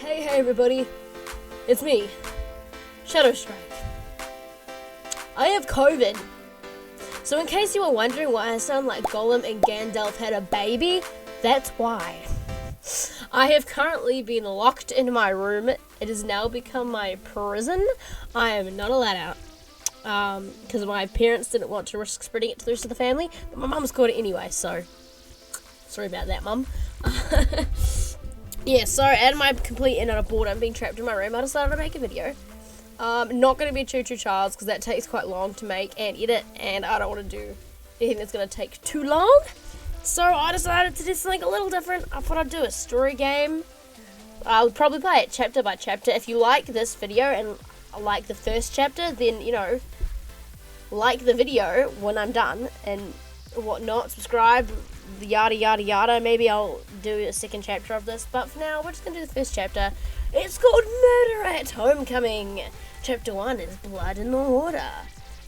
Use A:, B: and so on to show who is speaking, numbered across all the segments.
A: Hey everybody, it's me, ShadowStrike. I have COVID. So in case you were wondering why I sound like Gollum and Gandalf had a baby, that's why. I have currently been locked in my room. It has now become my prison. I am not allowed out. Because my parents didn't want to risk spreading it to the rest of the family, but my mum's caught it anyway, so sorry about that, mum. Yeah, so out of my complete and utter boredom being trapped in my room, I decided to make a video. Not going to be Choo Choo Charles, because that takes quite long to make and edit, and I don't want to do anything that's going to take too long. So I decided to do something a little different. I thought I'd do a story game. I'll probably play it chapter by chapter. If you like this video and like the first chapter, then, you know, like the video when I'm done and whatnot. Subscribe, yada yada yada. Maybe I'll do a second chapter of this, but for now we're just gonna do the first chapter. It's called Murder at Homecoming. Chapter 1 is Blood in the Water.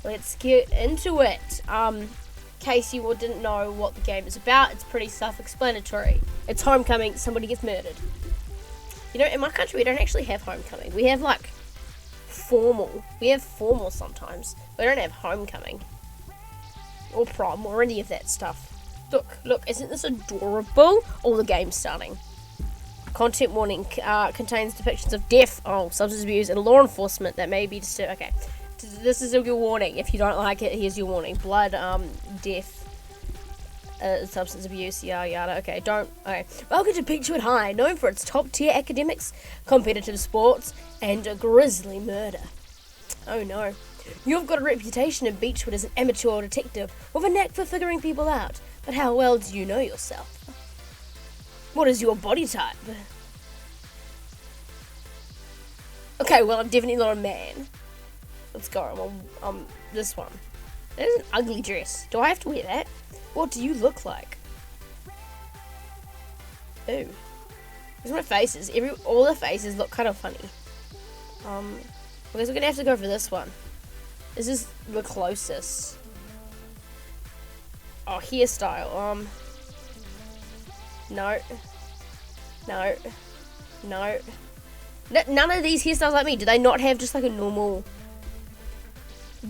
A: Let's get into it. In case you didn't know what the game is about, it's pretty self-explanatory. It's homecoming, somebody gets murdered. You know, in my country we don't actually have homecoming. We have like formal. We have formal sometimes. We don't have homecoming or prom or any of that stuff. Look, isn't this adorable? Oh, the game's starting. Content warning contains depictions of death, substance abuse, and law enforcement that may be disturbed. Okay, this is your warning. If you don't like it, here's your warning. Blood, death, substance abuse, yada yada. Okay, okay. Welcome to Beechwood High, known for its top-tier academics, competitive sports, and a grisly murder. Oh no. You've got a reputation in Beechwood as an amateur detective with a knack for figuring people out. But how well do you know yourself? What is your body type? Okay, well, I'm definitely not a man. Let's go. I'm this one. That is an ugly dress. Do I have to wear that? What do you look like? Ooh. There's my faces. All the faces look kind of funny. I guess we're gonna have to go for this one. This is the closest. Oh, hairstyle. No. None of these hairstyles like me. Do they not have just like a normal?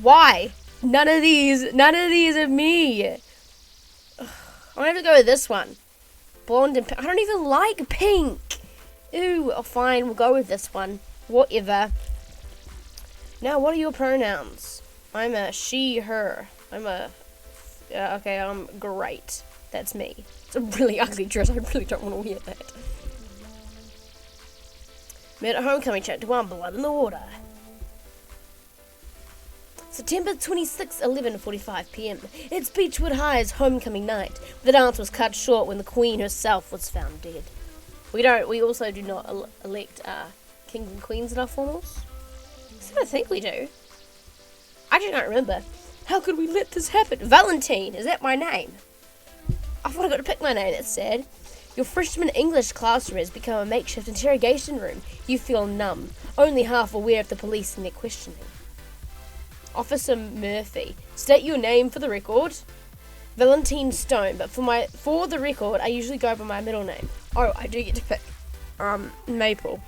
A: Why? None of these are me. Ugh. I'm gonna have to go with this one. Blonde and pink. I don't even like pink. Ooh, oh, fine. We'll go with this one. Whatever. Now, what are your pronouns? I'm a she, her. Okay, I'm great. That's me. It's a really ugly dress. I really don't want to wear that. Murder at Homecoming, Chapter 1, Blood in the Water. September 26, 11:45 p.m. It's Beechwood High's homecoming night. The dance was cut short when the Queen herself was found dead. We also do not elect kings and queens in our formals. So I think we do. I do not remember. How could we let this happen? Valentine, is that my name? I thought I got to pick my name, that's sad. Your freshman English classroom has become a makeshift interrogation room. You feel numb, only half aware of the police and their questioning. Officer Murphy, state your name for the record. Valentine Stone, but for the record, I usually go by my middle name. Oh, I do get to pick. Maple.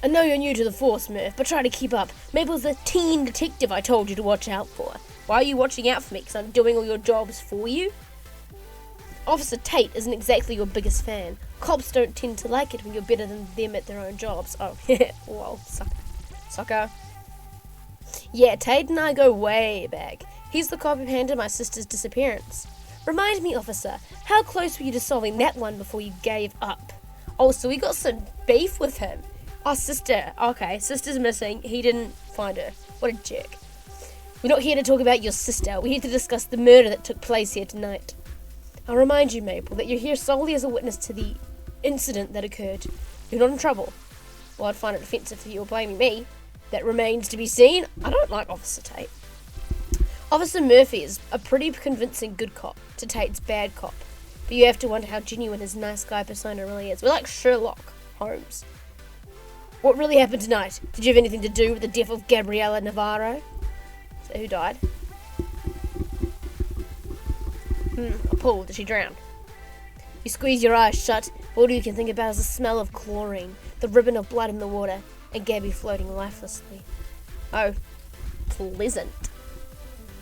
A: I know you're new to the force, Murph, but try to keep up. Maple's the teen detective I told you to watch out for. Why are you watching out for me? Because I'm doing all your jobs for you? Officer Tate isn't exactly your biggest fan. Cops don't tend to like it when you're better than them at their own jobs. Oh, yeah, well, sucker. Yeah, Tate and I go way back. He's the cop who handled my sister's disappearance. Remind me, officer, how close were you to solving that one before you gave up? Oh, so we got some beef with him. Oh, sister. Okay, sister's missing. He didn't find her. What a jerk. We're not here to talk about your sister. We're here to discuss the murder that took place here tonight. I'll remind you, Maple, that you're here solely as a witness to the incident that occurred. You're not in trouble. Well, I'd find it offensive if you were blaming me. That remains to be seen. I don't like Officer Tate. Officer Murphy is a pretty convincing good cop to Tate's bad cop. But you have to wonder how genuine his nice guy persona really is. We're like Sherlock Holmes. What really happened tonight? Did you have anything to do with the death of Gabriella Navarro? So who died? A pool. Did she drown? You squeeze your eyes shut. All you can think about is the smell of chlorine, the ribbon of blood in the water, and Gabby floating lifelessly. Oh, pleasant.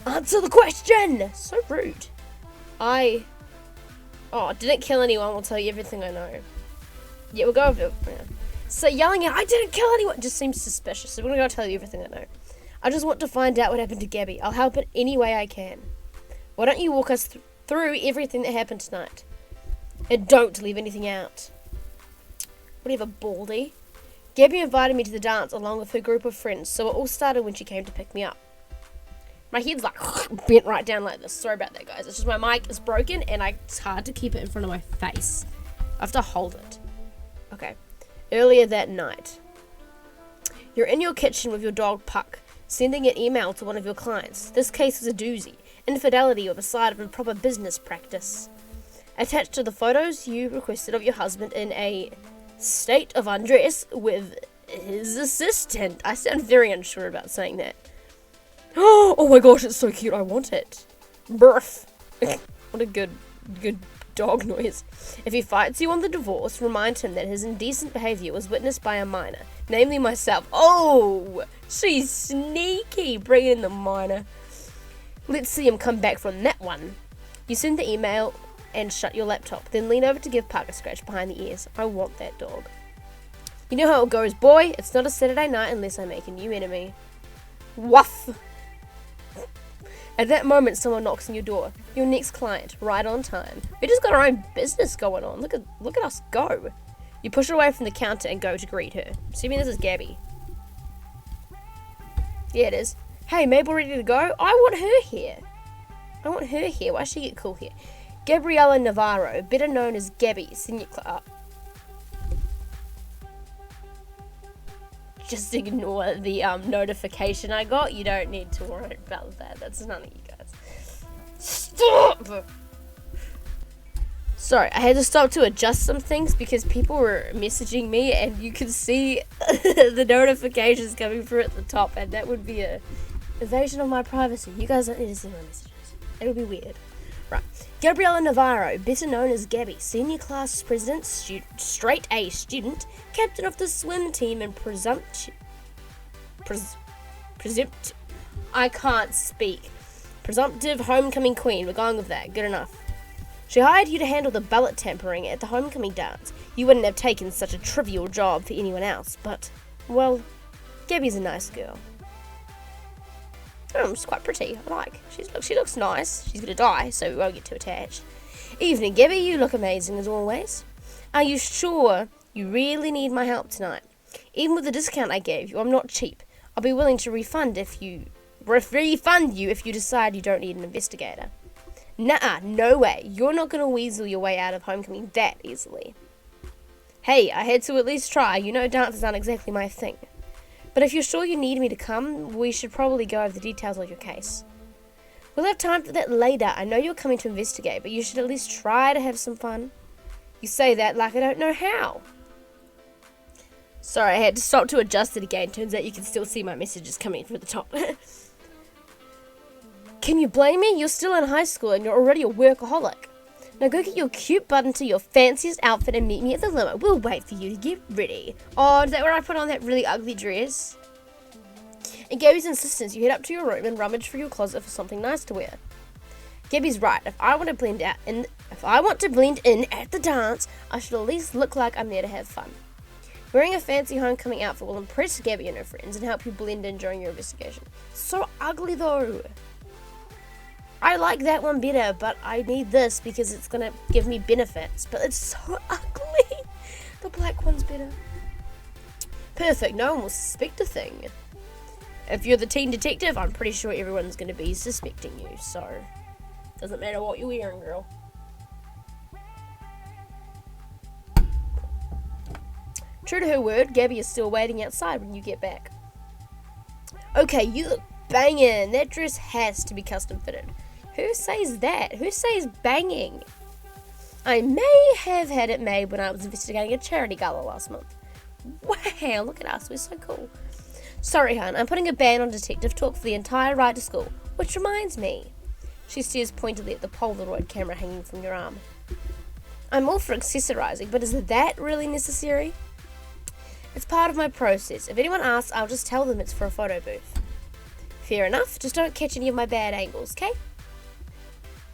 A: Answer the question! So rude. Didn't kill anyone. We'll tell you everything I know. Yeah, we'll go over it. Yeah. So yelling out, I didn't kill anyone, just seems suspicious. So we're going to go tell you everything I know. I just want to find out what happened to Gabby. I'll help it any way I can. Why don't you walk us through everything that happened tonight? And don't leave anything out. Whatever, Baldy. Gabby invited me to the dance along with her group of friends, so it all started when she came to pick me up. My head's like bent right down like this. Sorry about that, guys. It's just my mic is broken and it's hard to keep it in front of my face. I have to hold it. Okay. Earlier that night, you're in your kitchen with your dog Puck, sending an email to one of your clients. This case is a doozy. Infidelity or the side of a proper business practice. Attached to the photos you requested of your husband in a state of undress with his assistant. I sound very unsure about saying that. Oh my gosh, it's so cute. I want it. Birth. What a good dog noise. If he fights you on the divorce, remind him that his indecent behavior was witnessed by a minor, namely myself. Oh, she's sneaky, bringing in the minor. Let's see him come back from that one. You send the email and shut your laptop, then lean over to give Puck a scratch behind the ears. I want that dog. You know how it goes, boy. It's not a Saturday night unless I make a new enemy. Woof. At that moment, someone knocks on your door. Your next client, right on time. We just got our own business going on. Look at us go. You push her away from the counter and go to greet her. Assuming this is Gabby. Yeah, it is. Hey, Mabel ready to go? I want her here. Why should she get cool here? Gabriella Navarro, better known as Gabby, senior Just ignore the notification I got. You don't need to worry about that. That's none of you guys. Stop! Sorry, I had to stop to adjust some things because people were messaging me and you could see the notifications coming through at the top, and that would be a invasion of my privacy. You guys don't need to see my messages. It would be weird. Right. Gabriella Navarro, better known as Gabby, senior class president, straight A student, captain of the swim team, and I can't speak. Presumptive homecoming queen. We're going with that. Good enough. She hired you to handle the ballot tampering at the homecoming dance. You wouldn't have taken such a trivial job for anyone else, but, well, Gabby's a nice girl. She's quite pretty. I like. She looks nice. She's gonna die, so we won't get too attached. Evening, Gabby. You look amazing as always. Are you sure you really need my help tonight? Even with the discount I gave you, I'm not cheap. I'll be willing to refund you if you decide you don't need an investigator. Nuh-uh, no way. You're not gonna weasel your way out of homecoming that easily. Hey, I had to at least try. You know dances aren't exactly my thing. But if you're sure you need me to come, we should probably go over the details of your case. We'll have time for that later. I know you're coming to investigate, but you should at least try to have some fun. You say that like I don't know how. Sorry, I had to stop to adjust it again. Turns out you can still see my messages coming through the top. Can you blame me? You're still in high school and you're already a workaholic. Now go get your cute butt into your fanciest outfit and meet me at the limo. We'll wait for you to get ready. Oh, is that where I put on that really ugly dress? At Gabby's insistence, you head up to your room and rummage through your closet for something nice to wear. Gabby's right. If I want to blend in at the dance, I should at least look like I'm there to have fun. Wearing a fancy homecoming outfit will impress Gabby and her friends and help you blend in during your investigation. So ugly though. I like that one better, but I need this because it's going to give me benefits. But it's so ugly. The black one's better. Perfect. No one will suspect a thing. If you're the teen detective, I'm pretty sure everyone's going to be suspecting you. So, doesn't matter what you're wearing, girl. True to her word, Gabby is still waiting outside when you get back. Okay, you look banging. That dress has to be custom fitted. Who says that? Who says banging? I may have had it made when I was investigating a charity gala last month. Wow, look at us. We're so cool. Sorry, hon. I'm putting a ban on detective talk for the entire ride to school. Which reminds me. She stares pointedly at the Polaroid camera hanging from your arm. I'm all for accessorizing, but is that really necessary? It's part of my process. If anyone asks, I'll just tell them it's for a photo booth. Fair enough, just don't catch any of my bad angles, okay?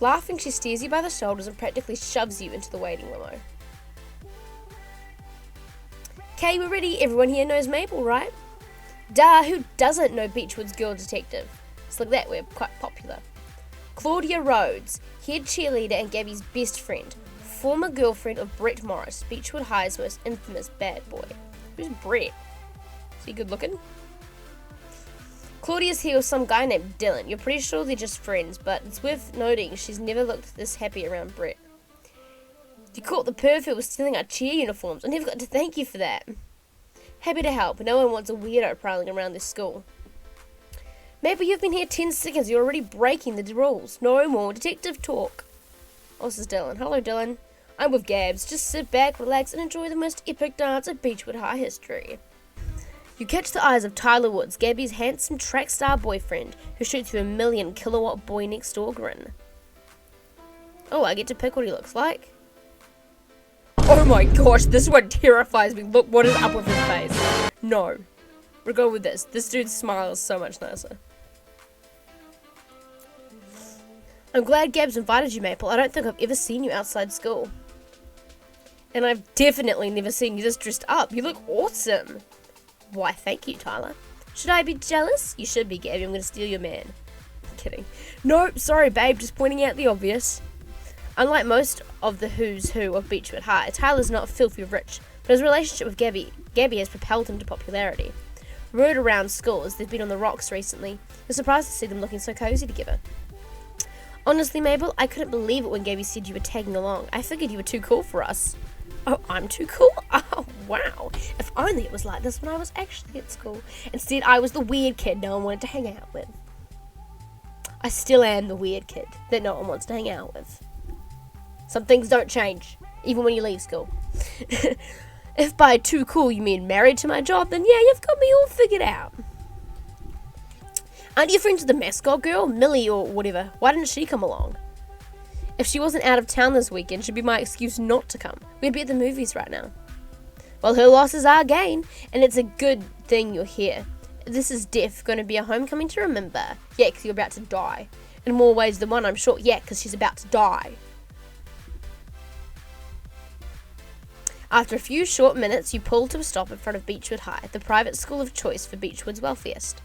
A: Laughing, she steers you by the shoulders and practically shoves you into the waiting limo. Okay, we're ready. Everyone here knows Mabel, right? Duh, who doesn't know Beechwood's girl detective? It's like that, we're quite popular. Claudia Rhodes, head cheerleader and Gabby's best friend, former girlfriend of Brett Morris, Beechwood High's most infamous bad boy. Who's Brett? Is he good looking? Claudia's here with some guy named Dylan. You're pretty sure they're just friends, but it's worth noting she's never looked this happy around Brett. You caught the perv who was stealing our cheer uniforms. I never got to thank you for that. Happy to help, but no one wants a weirdo prowling around this school. Maybe you've been here 10 seconds, you're already breaking the rules. No more detective talk. Oh, this is Dylan. Hello, Dylan. I'm with Gabs. Just sit back, relax, and enjoy the most epic dance of Beechwood High history. You catch the eyes of Tyler Woods, Gabby's handsome track star boyfriend, who shoots you a 1,000,000 kilowatt boy next door grin. Oh, I get to pick what he looks like? Oh my gosh, this one terrifies me. Look what is up with his face. No. We'll go with this. This dude's smile is so much nicer. I'm glad Gabs invited you, Maple. I don't think I've ever seen you outside school. And I've definitely never seen you this dressed up. You look awesome. Why, thank you, Tyler. Should I be jealous? You should be, Gabby. I'm going to steal your man. I'm kidding. Nope, sorry, babe. Just pointing out the obvious. Unlike most of the who's who of Beechwood High, Tyler's not filthy rich, but his relationship with Gabby has propelled him to popularity. Word around school is they've been on the rocks recently. You're surprised to see them looking so cozy together. Honestly, Mabel, I couldn't believe it when Gabby said you were tagging along. I figured you were too cool for us. Oh, I'm too cool? Oh, wow. If only it was like this when I was actually at school. Instead, I was the weird kid no one wanted to hang out with. I still am the weird kid that no one wants to hang out with. Some things don't change, even when you leave school. If by too cool you mean married to my job, then yeah, you've got me all figured out. Aren't you friends with the mascot girl, Millie or whatever? Why didn't she come along? If she wasn't out of town this weekend, she'd be my excuse not to come. We'd be at the movies right now. Well, her loss is our gain, and it's a good thing you're here. This is Def, going to be a homecoming to remember. Yeah, because you're about to die. In more ways than one, I'm sure. Yeah, because she's about to die. After a few short minutes, you pull to a stop in front of Beechwood High, the private school of choice for Beechwood's wealthiest.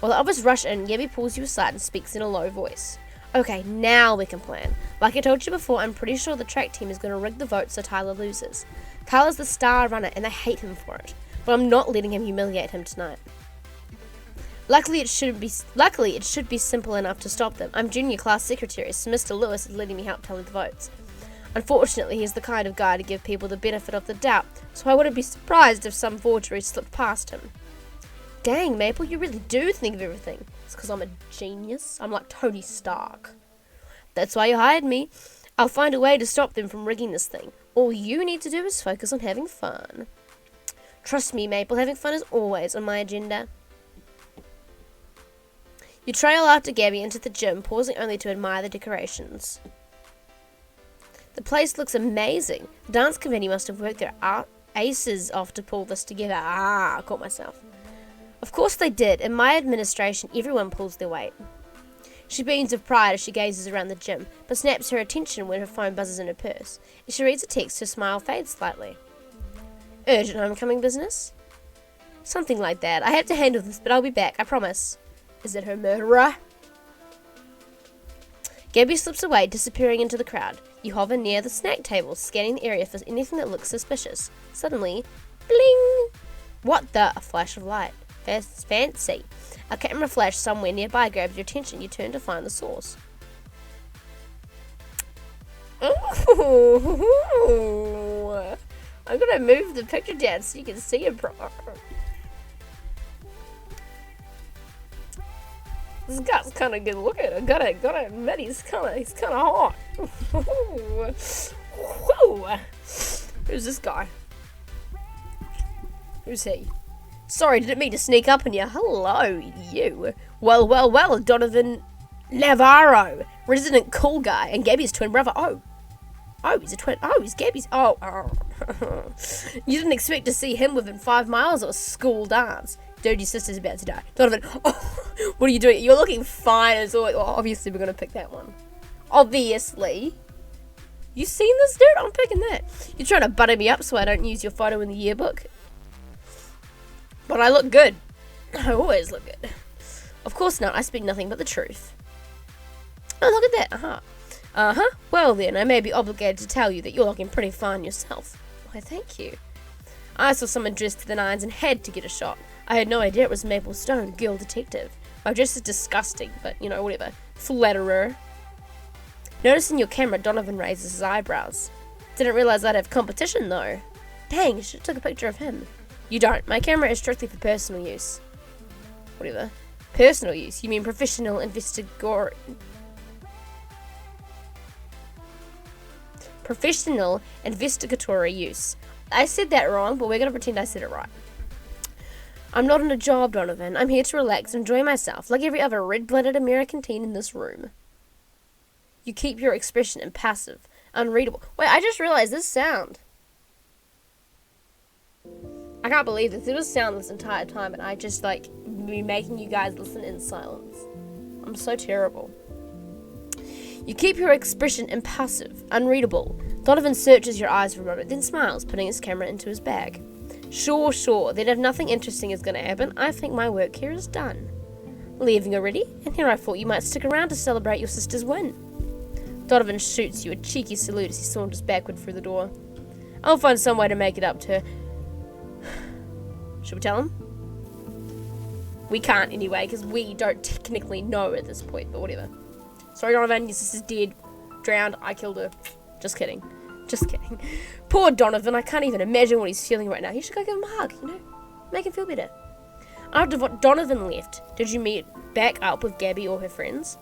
A: While the others rush in, Gabby pulls you aside and speaks in a low voice. Okay, now we can plan. Like I told you before, I'm pretty sure the track team is going to rig the vote so Tyler loses. Tyler's the star runner and they hate him for it, but I'm not letting him humiliate him tonight. Luckily, it should be simple enough to stop them. I'm junior class secretary, so Mr. Lewis is letting me help tally the votes. Unfortunately, he's the kind of guy to give people the benefit of the doubt, so I wouldn't be surprised if some forgery slipped past him. Dang, Maple, you really do think of everything. It's because I'm a genius. I'm like Tony Stark. That's why you hired me. I'll find a way to stop them from rigging this thing. All you need to do is focus on having fun. Trust me, Maple, having fun is always on my agenda. You trail after Gabby into the gym, pausing only to admire the decorations. The place looks amazing. The dance committee must have worked their aces off to pull this together. I caught myself. Of course they did. In my administration, everyone pulls their weight. She beams with pride as she gazes around the gym, but snaps her attention when her phone buzzes in her purse. As she reads a text, her smile fades slightly. Urgent homecoming business? Something like that. I have to handle this, but I'll be back, I promise. Is it her murderer? Gabby slips away, disappearing into the crowd. You hover near the snack table, scanning the area for anything that looks suspicious. Suddenly, bling! What the? A flash of light. Fancy. A camera flash somewhere nearby grabs your attention. You turn to find the source. Ooh. I'm gonna move the picture down so you can see it proper. This guy's kind of good looking. I gotta admit, he's kind of hot. Whoa. Who's this guy? Who's he? Sorry, didn't mean to sneak up on you. Hello, you. Well, Donovan Navarro, resident cool guy, and Gabby's twin brother. Oh, Oh, he's a twin. Oh, he's Gabby's. Oh. You didn't expect to see him within 5 miles of a school dance. Dude, your sister's about to die. Donovan, oh, what are you doing? You're looking fine as always. Well, obviously, we're going to pick that one. Obviously. You seen this, dude? I'm picking that. You're trying to butter me up so I don't use your photo in the yearbook. But I look good. I always look good. Of course not. I speak nothing but the truth. Oh, look at that. Well then, I may be obligated to tell you that you're looking pretty fine yourself. Why, thank you. I saw someone dressed to the nines and had to get a shot. I had no idea it was Maple Stone, girl detective. My dress is disgusting, but, you know, whatever. Flatterer. Noticing your camera, Donovan raises his eyebrows. Didn't realize I'd have competition, though. Dang, should have took a picture of him. You don't. My camera is strictly for personal use. Whatever. Personal use? You mean professional Professional investigatory use. I said that wrong, but we're going to pretend I said it right. I'm not on a job, Donovan. I'm here to relax and enjoy myself, like every other red-blooded American teen in this room. You keep your expression impassive, unreadable. Wait, I just realized this sound. I can't believe this. It was sound this entire time, and I just, like, be making you guys listen in silence. I'm so terrible. You keep your expression impassive, unreadable. Donovan searches your eyes for a moment, then smiles, putting his camera into his bag. Sure. Then if nothing interesting is going to happen, I think my work here is done. Leaving already? And here I thought you might stick around to celebrate your sister's win. Donovan shoots you a cheeky salute as he saunters backward through the door. I'll find some way to make it up to her. Should we tell him? We can't anyway, because we don't technically know at this point, but whatever. Sorry, Donovan, your sister's dead. Drowned, I killed her. Just kidding. Poor Donovan, I can't even imagine what he's feeling right now. You should go give him a hug, you know? Make him feel better. After Donovan left, did you meet back up with Gabby or her friends?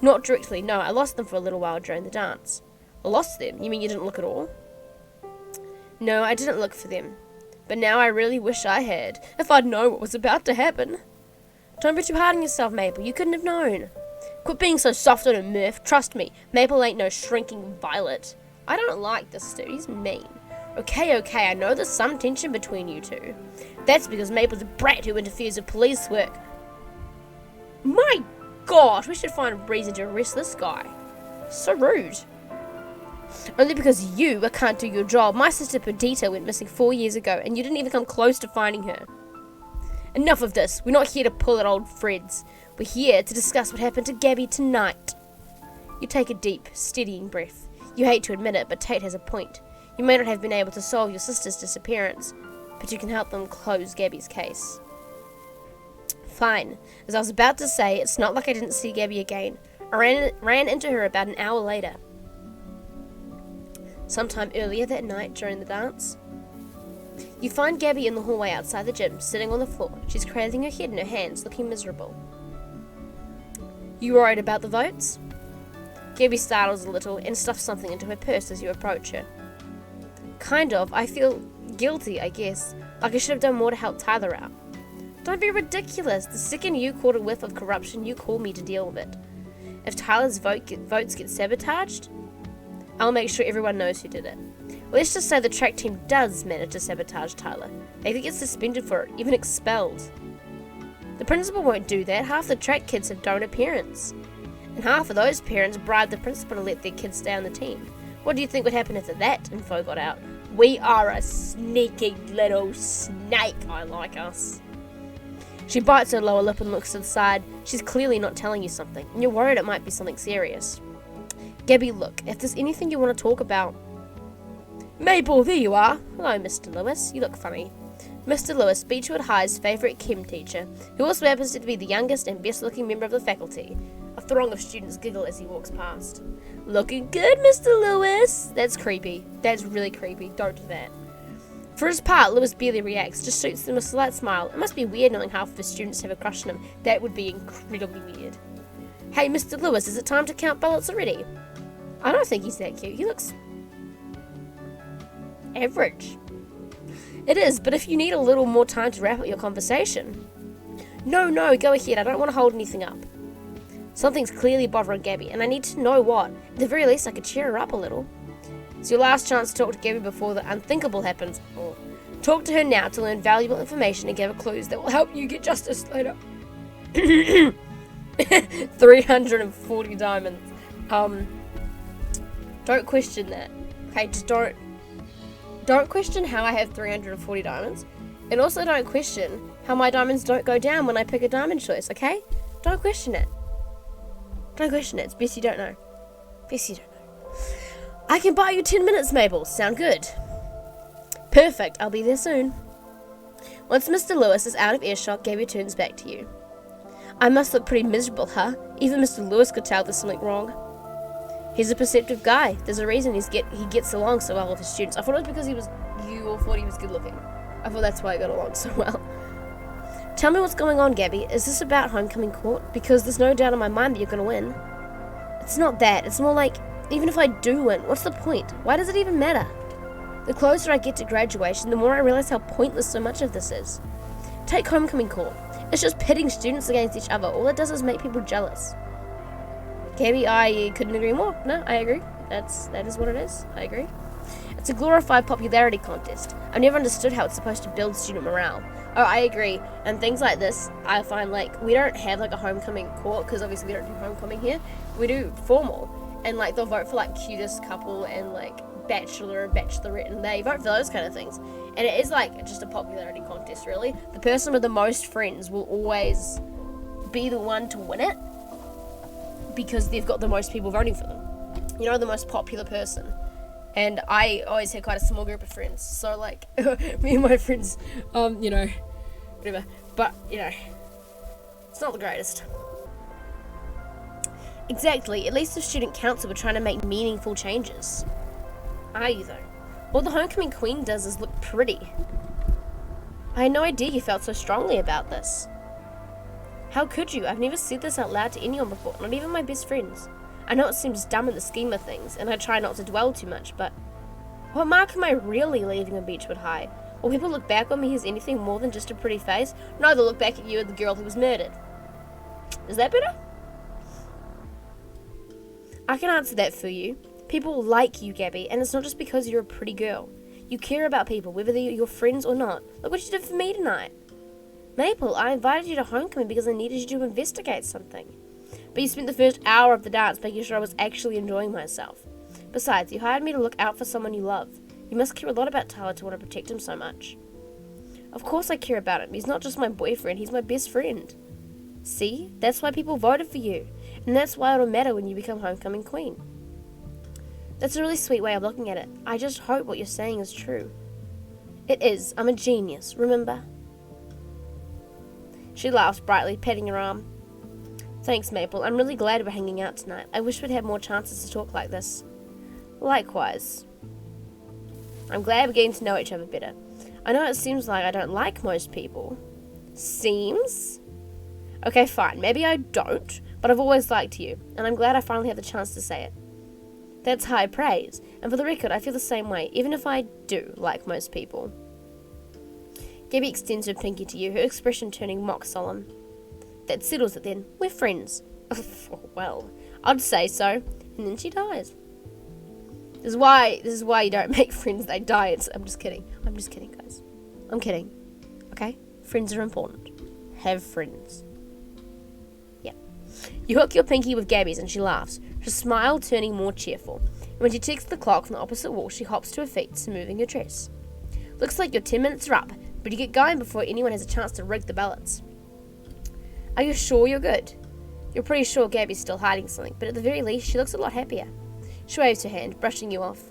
A: Not directly, no. I lost them for a little while during the dance. Lost them? You mean you didn't look at all? No, I didn't look for them. But now I really wish I had, if I'd known what was about to happen. Don't be too hard on yourself, Maple. You couldn't have known. Quit being so soft on a Murph. Trust me, Maple ain't no shrinking violet. I don't like this dude. He's mean. Okay, I know there's some tension between you two. That's because Maple's a brat who interferes with police work. My gosh, we should find a reason to arrest this guy. So rude. Only because you can't do your job. My sister Perdita went missing 4 years ago, and you didn't even come close to finding her. Enough of this. We're not here to pull at old Freds. We're here to discuss what happened to Gabby tonight. You take a deep, steadying breath. You hate to admit it, but Tate has a point. You may not have been able to solve your sister's disappearance, but you can help them close Gabby's case. Fine. As I was about to say, it's not like I didn't see Gabby again. I ran into her about an hour later. Sometime earlier that night during the dance. You find Gabby in the hallway outside the gym, sitting on the floor. She's cradling her head in her hands, looking miserable. You worried about the votes? Gabby startles a little and stuffs something into her purse as you approach her. Kind of. I feel guilty, I guess. Like I should have done more to help Tyler out. Don't be ridiculous. The second you caught a whiff of corruption, you call me to deal with it. If Tyler's votes get sabotaged, I'll make sure everyone knows who did it. Let's just say the track team does manage to sabotage Tyler. They could get suspended for it, even expelled. The principal won't do that. Half the track kids have donor parents. And half of those parents bribed the principal to let their kids stay on the team. What do you think would happen if that info got out? We are a sneaky little snake. I like us. She bites her lower lip and looks to the side. She's clearly not telling you something, and you're worried it might be something serious. Gabby, look, if there's anything you want to talk about... Maple, there you are. Hello, Mr. Lewis. You look funny. Mr. Lewis, Beechwood High's favourite chem teacher, who also happens to be the youngest and best-looking member of the faculty. A throng of students giggle as he walks past. Looking good, Mr. Lewis. That's creepy. That's really creepy. Don't do that. For his part, Lewis barely reacts, just shoots them a slight smile. It must be weird knowing half of his students have a crush on him. That would be incredibly weird. Hey, Mr. Lewis, is it time to count ballots already? I don't think he's that cute. He looks... average. It is, but if you need a little more time to wrap up your conversation... No, go ahead. I don't want to hold anything up. Something's clearly bothering Gabby, and I need to know what. At the very least, I could cheer her up a little. It's your last chance to talk to Gabby before the unthinkable happens. Or talk to her now to learn valuable information and give her clues that will help you get justice later. 340 diamonds. Don't question that. Okay, just don't question how I have 340 diamonds. And also don't question how my diamonds don't go down when I pick a diamond choice, okay? Don't question it. Don't question it. It's best you don't know. Best you don't know. I can buy you 10 minutes, Mabel. Sound good? Perfect. I'll be there soon. Once Mr. Lewis is out of earshot, Gabby turns back to you. I must look pretty miserable, huh? Even Mr. Lewis could tell there's something wrong. He's a perceptive guy. There's a reason he gets along so well with his students. I thought it was because you all thought he was good looking. I thought that's why he got along so well. Tell me what's going on, Gabby. Is this about homecoming court? Because there's no doubt in my mind that you're going to win. It's not that. It's more like, even if I do win, what's the point? Why does it even matter? The closer I get to graduation, the more I realize how pointless so much of this is. Take homecoming court. It's just pitting students against each other. All it does is make people jealous. Gabby, I couldn't agree more. No, I agree. That is what it is. I agree. It's a glorified popularity contest. I've never understood how it's supposed to build student morale. Oh, I agree. And things like this, I find like, we don't have like a homecoming court, because obviously we don't do homecoming here. We do formal. And like, they'll vote for like cutest couple and like bachelor and bachelorette, and they vote for those kind of things. And it is like just a popularity contest, really. The person with the most friends will always be the one to win it, because they've got the most people voting for them. You know, the most popular person. And I always had quite a small group of friends. So, like, me and my friends, you know, whatever. But, you know, it's not the greatest. Exactly. At least the student council were trying to make meaningful changes. Are you, though? All the homecoming queen does is look pretty. I had no idea you felt so strongly about this. How could you? I've never said this out loud to anyone before, not even my best friends. I know it seems dumb in the scheme of things, and I try not to dwell too much, but what mark am I really leaving on Beechwood High? Will people look back on me as anything more than just a pretty face? No, they'll look back at you as the girl who was murdered. Is that better? I can answer that for you. People like you, Gabby, and it's not just because you're a pretty girl. You care about people, whether they're your friends or not. Look what you did for me tonight. Maple, I invited you to homecoming because I needed you to investigate something. But you spent the first hour of the dance making sure I was actually enjoying myself. Besides, you hired me to look out for someone you love. You must care a lot about Tyler to want to protect him so much. Of course I care about him. He's not just my boyfriend, he's my best friend. See? That's why people voted for you. And that's why it'll matter when you become homecoming queen. That's a really sweet way of looking at it. I just hope what you're saying is true. It is. I'm a genius, remember? She laughs brightly, patting her arm. Thanks, Maple. I'm really glad we're hanging out tonight. I wish we'd have more chances to talk like this. Likewise. I'm glad we're getting to know each other better. I know it seems like I don't like most people. Seems? Okay, fine. Maybe I don't, but I've always liked you, and I'm glad I finally have the chance to say it. That's high praise, and for the record, I feel the same way, even if I do like most people. Gabby extends her pinky to you, her expression turning mock solemn. That settles it then. We're friends. Well, I'd say so. And then she dies. This is why you don't make friends, they die. I'm just kidding. I'm just kidding, guys. I'm kidding. Okay? Friends are important. Have friends. Yeah. You hook your pinky with Gabby's and she laughs, her smile turning more cheerful. And when she checks the clock from the opposite wall, she hops to her feet, smoothing her dress. Looks like your 10 minutes are up, but you get going before anyone has a chance to rig the ballots. Are you sure you're good? You're pretty sure Gabby's still hiding something, but at the very least, she looks a lot happier. She waves her hand, brushing you off.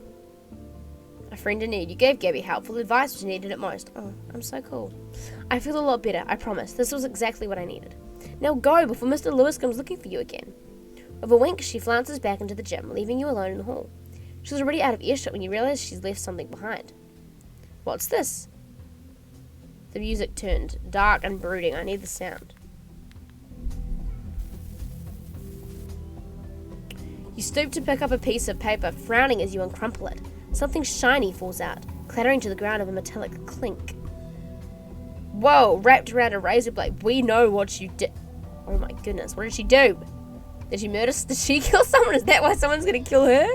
A: A friend in need. You gave Gabby helpful advice when she needed it most. Oh, I'm so cool. I feel a lot better, I promise. This was exactly what I needed. Now go before Mr. Lewis comes looking for you again. With a wink, she flounces back into the gym, leaving you alone in the hall. She was already out of earshot when you realize she's left something behind. What's this? The music turned dark and brooding. I need the sound. You stoop to pick up a piece of paper, frowning as you uncrumple it. Something shiny falls out, clattering to the ground with a metallic clink. Whoa, wrapped around a razor blade. We know what you did. Oh my goodness, what did she do? Did she murder? Did she kill someone? Is that why someone's gonna kill her?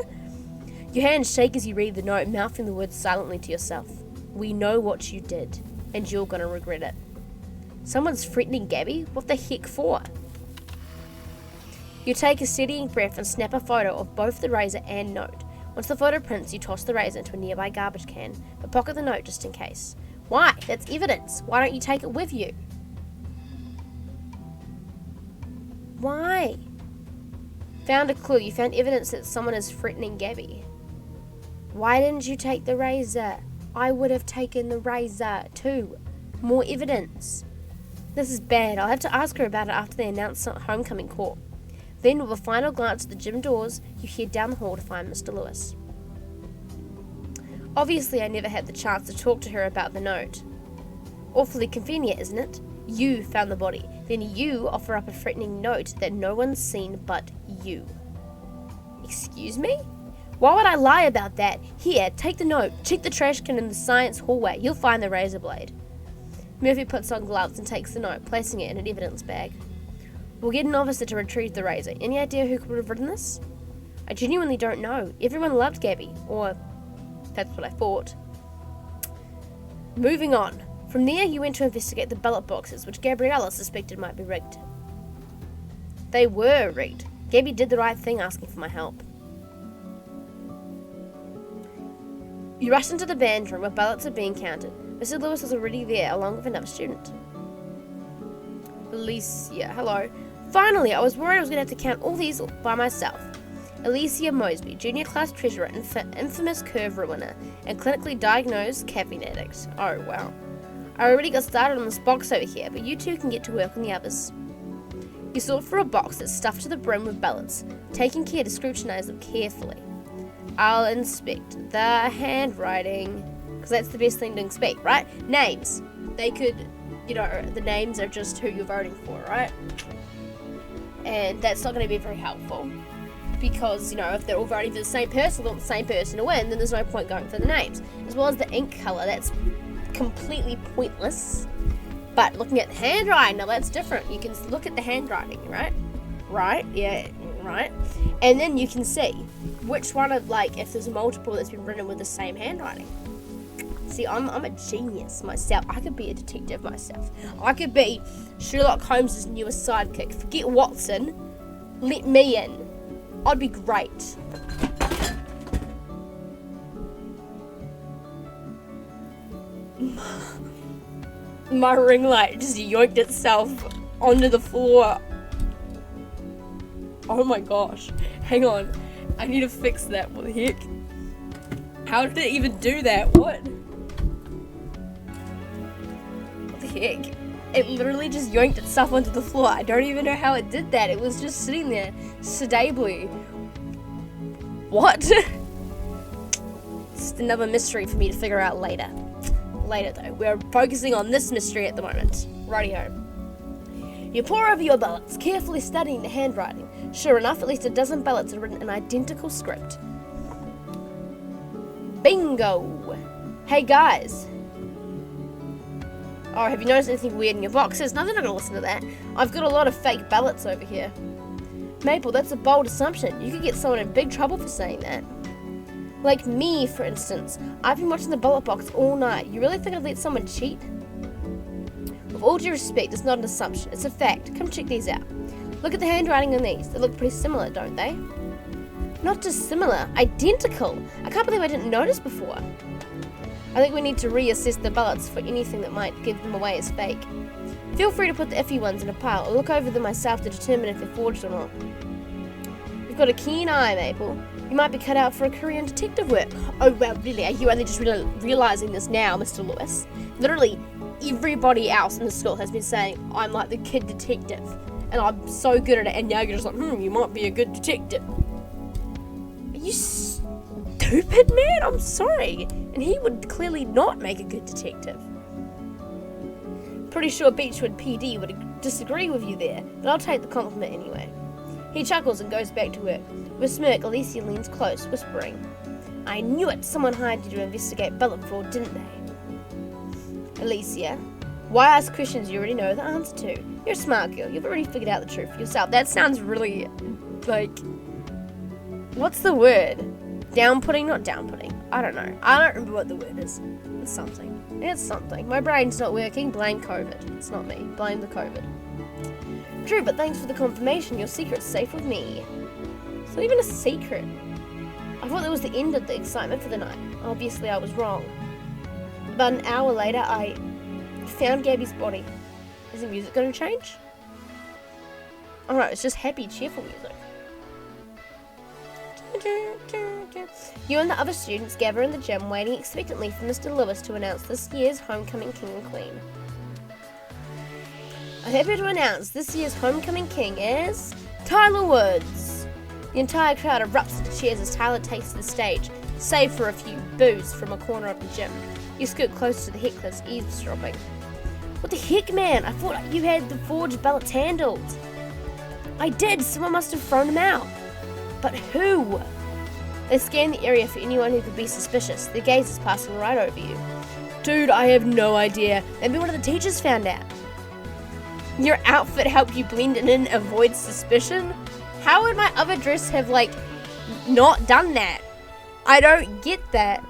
A: Your hands shake as you read the note, mouthing the words silently to yourself. We know what you did, and you're gonna regret it. Someone's threatening Gabby? What the heck for? You take a steadying breath and snap a photo of both the razor and note. Once the photo prints, you toss the razor into a nearby garbage can, but pocket the note just in case. Why? That's evidence. Why don't you take it with you? Why? Found a clue. You found evidence that someone is threatening Gabby. Why didn't you take the razor? I would have taken the razor too. More evidence. This is bad. I'll have to ask her about it after they announce homecoming court. Then, with a final glance at the gym doors, you head down the hall to find Mr. Lewis. Obviously, I never had the chance to talk to her about the note. Awfully convenient, isn't it? You found the body. Then you offer up a threatening note that no one's seen but you. Excuse me? Why would I lie about that? Here, take the note. Check the trash can in the science hallway. You'll find the razor blade. Murphy puts on gloves and takes the note, placing it in an evidence bag. We'll get an officer to retrieve the razor. Any idea who could have written this? I genuinely don't know. Everyone loved Gabby. Or, that's what I thought. Moving on. From there, you went to investigate the ballot boxes, which Gabriella suspected might be rigged. They were rigged. Gabby did the right thing asking for my help. You rushed into the band room where ballots are being counted. Mr. Lewis was already there, along with another student. Alicia, hello. Finally, I was worried I was going to have to count all these by myself. Alicia Mosby, junior class treasurer, infamous curve ruiner, and clinically diagnosed caffeine addict. Oh, wow. I already got started on this box over here, but you two can get to work on the others. You sort through a box that's stuffed to the brim with ballots, taking care to scrutinize them carefully. I'll inspect the handwriting, because that's the best thing to inspect, right? Names. They could, the names are just who you're voting for, right? And that's not going to be very helpful, because, if they're all voting for the same person, they want the same person to win, then there's no point going for the names. As well as the ink color, that's completely pointless. But looking at the handwriting, now that's different. You can look at the handwriting, right? Right, yeah, right. And then you can see which one of, if there's multiple that's been written with the same handwriting. See, I'm a genius myself. I could be a detective myself. I could be Sherlock Holmes' newest sidekick. Forget Watson. Let me in. I'd be great. My ring light just yoinked itself onto the floor. Oh my gosh. Hang on. I need to fix that. What the heck? How did it even do that? What? What the heck? It literally just yoinked itself onto the floor. I don't even know how it did that. It was just sitting there sedately. What? It's another mystery for me to figure out later. Later though. We're focusing on this mystery at the moment. Rightio. You pore over your ballots, carefully studying the handwriting. Sure enough, at least a dozen ballots are written in identical script. Bingo! Hey guys! Oh, have you noticed anything weird in your boxes? No, they're not gonna listen to that. I've got a lot of fake ballots over here. Maple, that's a bold assumption. You could get someone in big trouble for saying that. Like me, for instance. I've been watching the ballot box all night. You really think I'd let someone cheat? With all due respect, it's not an assumption. It's a fact. Come check these out. Look at the handwriting on these. They look pretty similar, don't they? Not just similar, identical. I can't believe I didn't notice before. I think we need to reassess the ballots for anything that might give them away as fake. Feel free to put the iffy ones in a pile or look over them myself to determine if they're forged or not. You've got a keen eye, Maple. You might be cut out for a career in detective work. Oh, well, really? Are you only just realising this now, Mr. Lewis? Literally, everybody else in the school has been saying, I'm like the kid detective. And I'm so good at it. And now you're just like, you might be a good detective. Are you stupid, man? I'm sorry. And he would clearly not make a good detective. Pretty sure Beechwood PD would disagree with you there, but I'll take the compliment anyway. He chuckles and goes back to work. With a smirk, Alicia leans close, whispering, I knew it! Someone hired you to investigate ballot fraud, didn't they? Alicia, why ask questions you already know the answer to? You're a smart girl. You've already figured out the truth for yourself. That sounds really, what's the word? Down pudding, not down pudding. I don't know. I don't remember what the word is. It's something. It's something. My brain's not working. Blame COVID. It's not me. Blame the COVID. True, but thanks for the confirmation. Your secret's safe with me. It's not even a secret. I thought that was the end of the excitement for the night. Obviously, I was wrong. About an hour later, I found Gabby's body. Is the music going to change? Oh no, it's just happy, cheerful music. You and the other students gather in the gym, waiting expectantly for Mr. Lewis to announce this year's homecoming king and queen. I'm happy to announce this year's homecoming king is Tyler Woods. The entire crowd erupts into cheers as Tyler takes to the stage, save for a few boos from a corner of the gym. You scoot close to the hecklers, eavesdropping. What the heck, man? I thought you had the forged ballots handled. I did. Someone must have thrown them out. But who? They scan the area for anyone who could be suspicious. Their gaze is passing right over you. Dude, I have no idea. Maybe one of the teachers found out. Your outfit helped you blend in and avoid suspicion? How would my other dress have, not done that? I don't get that.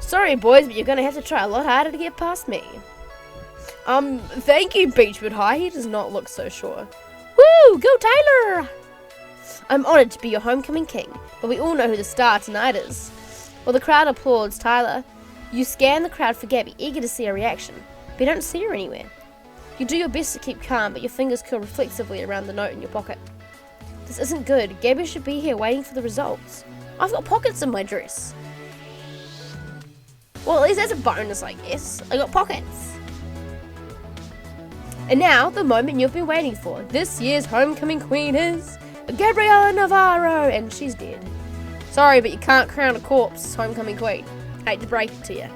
A: Sorry, boys, but you're gonna have to try a lot harder to get past me. Thank you, Beechwood High. He does not look so sure. Woo! Go Tyler! I'm honoured to be your homecoming king, but we all know who the star tonight is. While the crowd applauds Tyler, you scan the crowd for Gabby, eager to see a reaction, but you don't see her anywhere. You do your best to keep calm, but your fingers curl reflexively around the note in your pocket. This isn't good. Gabby should be here waiting for the results. I've got pockets in my dress. Well, at least that's a bonus, I guess. I got pockets. And now, the moment you've been waiting for. This year's homecoming queen is Gabriella Navarro, and she's dead. Sorry, but you can't crown a corpse as homecoming queen. Hate to break it to you.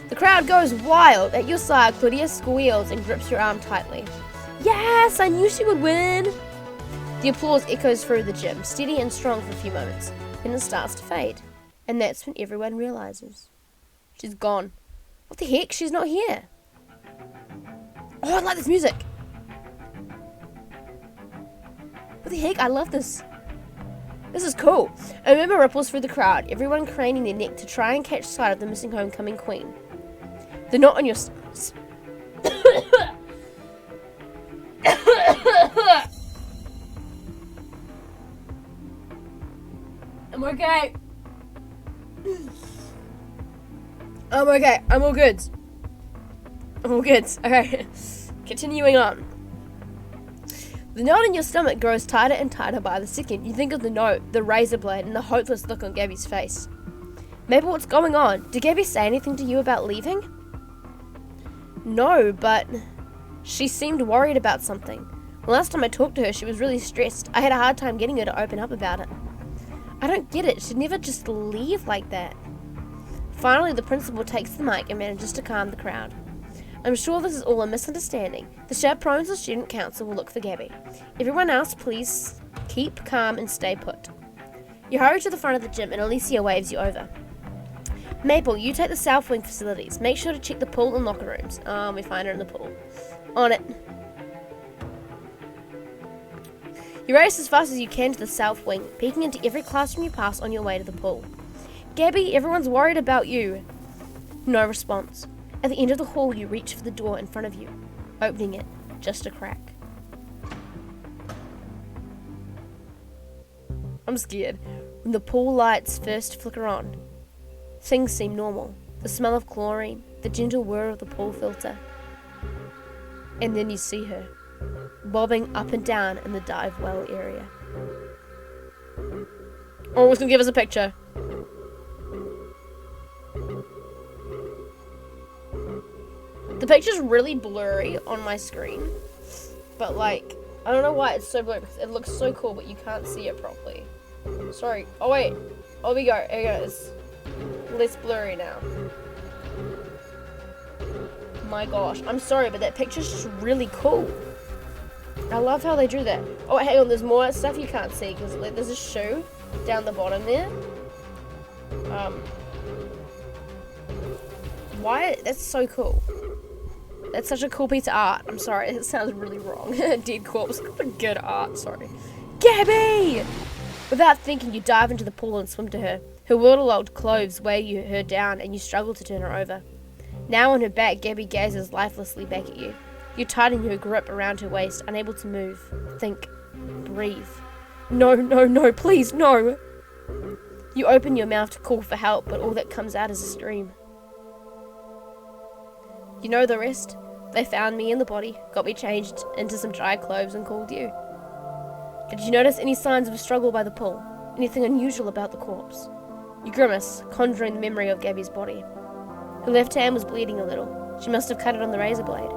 A: The crowd goes wild. At your side, Claudia squeals and grips your arm tightly. Yes, I knew she would win. The applause echoes through the gym, steady and strong for a few moments. Then it starts to fade. And that's when everyone realizes. She's gone. What the heck? She's not here. Oh, I like this music. What the heck? I love this. This is cool. A murmur ripples through the crowd, everyone craning their neck to try and catch sight of the missing homecoming queen. The knot on your... I'm okay. I'm okay. I'm all good. I'm all good. Okay. Continuing on. The knot in your stomach grows tighter and tighter by the second. You think of the note, the razor blade, and the hopeless look on Gabby's face. Mabel, what's going on? Did Gabby say anything to you about leaving? No, but she seemed worried about something. The last time I talked to her, she was really stressed. I had a hard time getting her to open up about it. I don't get it. She'd never just leave like that. Finally, the principal takes the mic and manages to calm the crowd. I'm sure this is all a misunderstanding. The chaperones of student council will look for Gabby. Everyone else, please keep calm and stay put. You hurry to the front of the gym and Alicia waves you over. Maple, you take the south wing facilities. Make sure to check the pool and locker rooms. We find her in the pool. On it. You race as fast as you can to the south wing, peeking into every classroom you pass on your way to the pool. Gabby, everyone's worried about you. No response. At the end of the hall, you reach for the door in front of you, opening it just a crack. I'm scared. When the pool lights first flicker on, things seem normal. The smell of chlorine, the gentle whir of the pool filter. And then you see her, bobbing up and down in the dive well area. Oh, it's gonna give us a picture. The picture's really blurry on my screen, but I don't know why it's so blurry. It looks so cool, but you can't see it properly. Sorry. Oh wait. Oh, we go. Here it goes. Less blurry now. My gosh. I'm sorry, but that picture's just really cool. I love how they drew that. Oh, hang on. There's more stuff you can't see because there's a shoe down the bottom there. Why? That's so cool. That's such a cool piece of art. I'm sorry, it sounds really wrong. Dead corpse. Good art, sorry. Gabby! Without thinking, you dive into the pool and swim to her. Her waterlogged clothes weigh her down, and you struggle to turn her over. Now on her back, Gabby gazes lifelessly back at you. You tighten your grip around her waist, unable to move, think, breathe. No, please, no! You open your mouth to call for help, but all that comes out is a scream. You know the rest? They found me in the body, got me changed into some dry clothes, and called you. Did you notice any signs of a struggle by the pool? Anything unusual about the corpse? You grimace, conjuring the memory of Gabby's body. Her left hand was bleeding a little. She must have cut it on the razor blade.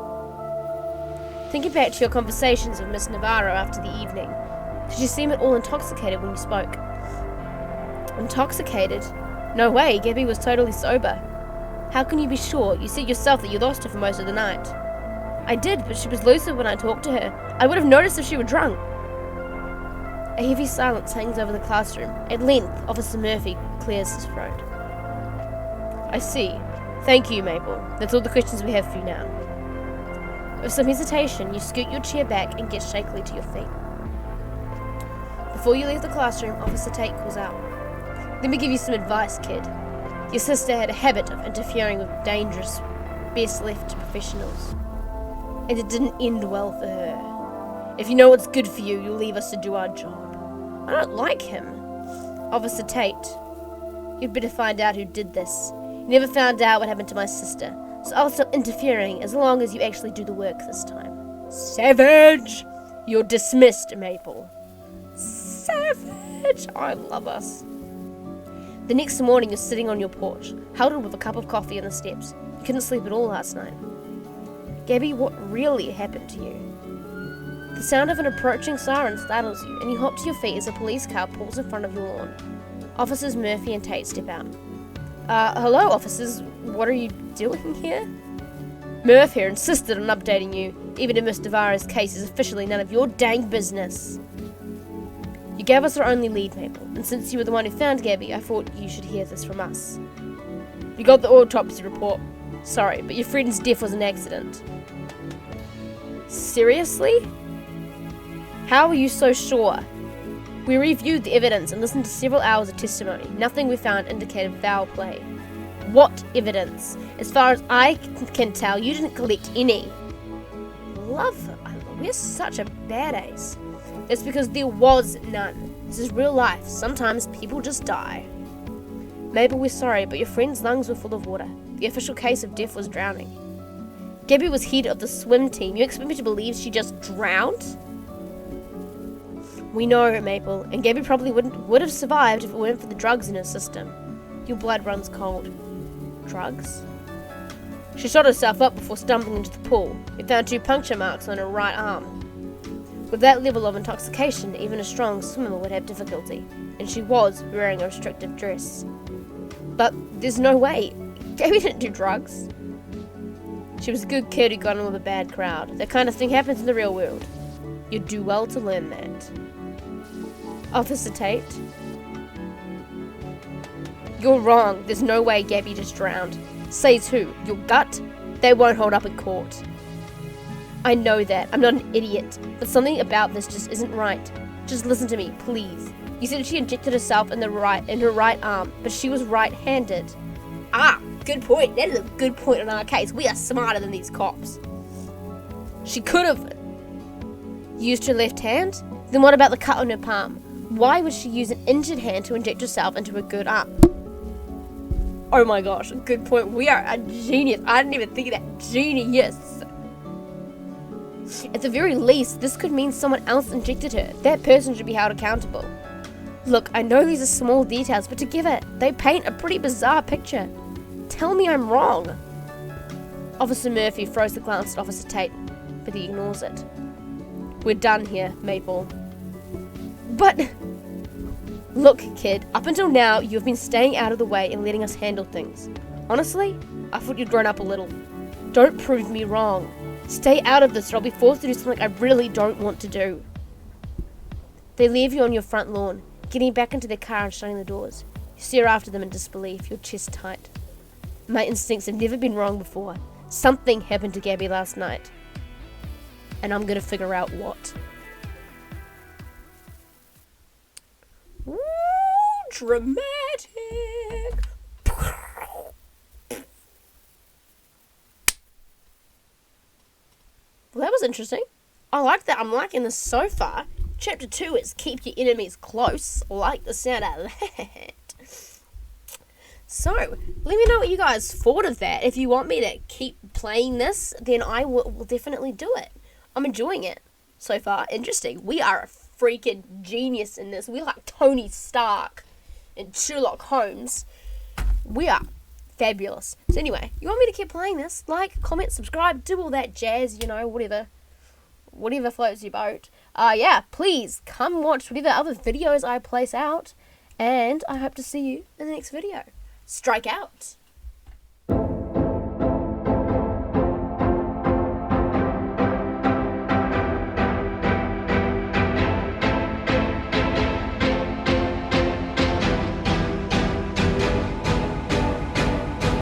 A: Thinking back to your conversations with Miss Navarro after the evening, did you seem at all intoxicated when you spoke? Intoxicated? No way, Gabby was totally sober. How can you be sure? You said yourself that you lost her for most of the night. I did, but she was lucid when I talked to her. I would have noticed if she were drunk. A heavy silence hangs over the classroom. At length, Officer Murphy clears his throat. I see. Thank you, Maple. That's all the questions we have for you now. With some hesitation, you scoot your chair back and get shakily to your feet. Before you leave the classroom, Officer Tate calls out. Let me give you some advice, kid. Your sister had a habit of interfering with dangerous, best left to professionals. And it didn't end well for her. If you know what's good for you, you'll leave us to do our job. I don't like him. Officer Tate, you'd better find out who did this. You never found out what happened to my sister, so I'll stop interfering as long as you actually do the work this time. Savage! You're dismissed, Maple. Savage! I love us. The next morning, you're sitting on your porch, huddled with a cup of coffee on the steps. You couldn't sleep at all last night. Gabby, what really happened to you? The sound of an approaching siren startles you, and you hop to your feet as a police car pulls in front of your lawn. Officers Murphy and Tate step out. Hello, officers. What are you doing here? Murph here insisted on updating you, even if Miss Navarro's case is officially none of your dang business. You gave us our only lead, Maple, and since you were the one who found Gabby, I thought you should hear this from us. You got the autopsy report. Sorry, but your friend's death was an accident. Seriously? How are you so sure? We reviewed the evidence and listened to several hours of testimony. Nothing we found indicated foul play. What evidence? As far as I can tell, you didn't collect any. We're such a badass. That's because there was none. This is real life. Sometimes people just die. Mabel, we're sorry, but your friend's lungs were full of water. The official case of death was drowning. Gabby was head of the swim team. You expect me to believe she just drowned? We know, Maple, and Gabby probably would have survived if it weren't for the drugs in her system. Your blood runs cold. Drugs? She shot herself up before stumbling into the pool. We found 2 puncture marks on her right arm. With that level of intoxication, even a strong swimmer would have difficulty, and she was wearing a restrictive dress. But there's no way. Gabby didn't do drugs. She was a good kid who got in with a bad crowd. That kind of thing happens in the real world. You'd do well to learn that. Officer Tate? You're wrong. There's no way Gabby just drowned. Says who? Your gut? They won't hold up in court. I know that. I'm not an idiot. But something about this just isn't right. Just listen to me, please. You said she injected herself in her right arm, but she was right-handed. Ah, good point. That is a good point in our case. We are smarter than these cops. She could have used her left hand? Then what about the cut on her palm? Why would she use an injured hand to inject herself into her good arm? Oh my gosh, good point. We are a genius. I didn't even think of that. Genius. At the very least, this could mean someone else injected her. That person should be held accountable. Look, I know these are small details, but together, they paint a pretty bizarre picture. Tell me I'm wrong. Officer Murphy throws a glance at Officer Tate, but he ignores it. We're done here, Maple. But... Look, kid, up until now, you've been staying out of the way and letting us handle things. Honestly, I thought you'd grown up a little. Don't prove me wrong. Stay out of this or I'll be forced to do something I really don't want to do. They leave you on your front lawn, getting back into their car and shutting the doors. You stare after them in disbelief, your chest tight. My instincts have never been wrong before. Something happened to Gabby last night. And I'm gonna figure out what. dramatic. Well, that was interesting. I like that. I'm liking this so far. Chapter 2 is keep your enemies close. I like the sound out of that. So, let me know what you guys thought of that. If you want me to keep playing this, then I will definitely do it. I'm enjoying it so far. Interesting. We are a freaking genius in this. We're like Tony Stark and Sherlock Holmes. We are fabulous. So anyway, you want me to keep playing this? Like, comment, subscribe, do all that jazz, you know, whatever floats your boat. Yeah, please come watch whatever other videos I place out, and I hope to see you in the next video. Strike out.